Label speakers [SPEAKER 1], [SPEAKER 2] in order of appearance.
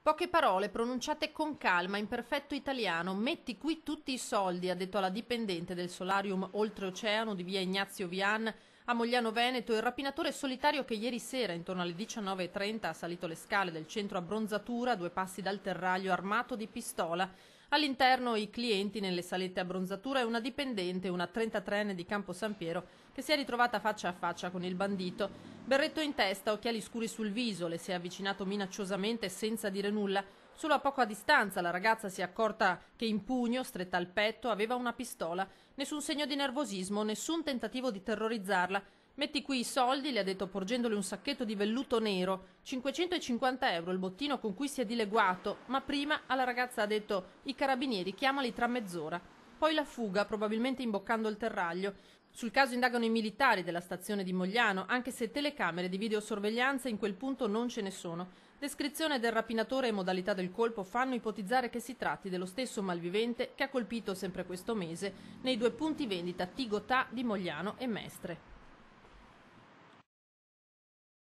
[SPEAKER 1] Poche parole pronunciate con calma, in perfetto italiano. Metti qui tutti i soldi, ha detto alla dipendente del solarium Oltreoceano di via Ignazio Vian a Mogliano Veneto il rapinatore solitario che ieri sera, intorno alle 19:30, ha salito le scale del centro abbronzatura a 2 passi dal terraglio armato di pistola. All'interno i clienti nelle salette abbronzatura e una dipendente, una 33enne di Campo San Piero, che si è ritrovata faccia a faccia con il bandito. Berretto in testa, occhiali scuri sul viso, le si è avvicinato minacciosamente senza dire nulla. Solo a poca distanza la ragazza si è accorta che in pugno, stretta al petto, aveva una pistola. Nessun segno di nervosismo, nessun tentativo di terrorizzarla. Metti qui i soldi, le ha detto porgendole un sacchetto di velluto nero. 550 euro il bottino con cui si è dileguato, ma prima alla ragazza ha detto i carabinieri, chiamali tra mezz'ora. Poi la fuga, probabilmente imboccando il terraglio. Sul caso indagano i militari della stazione di Mogliano, anche se telecamere di videosorveglianza in quel punto non ce ne sono. Descrizione del rapinatore e modalità del colpo fanno ipotizzare che si tratti dello stesso malvivente che ha colpito sempre questo mese nei 2 punti vendita Tigotà di Mogliano e Mestre.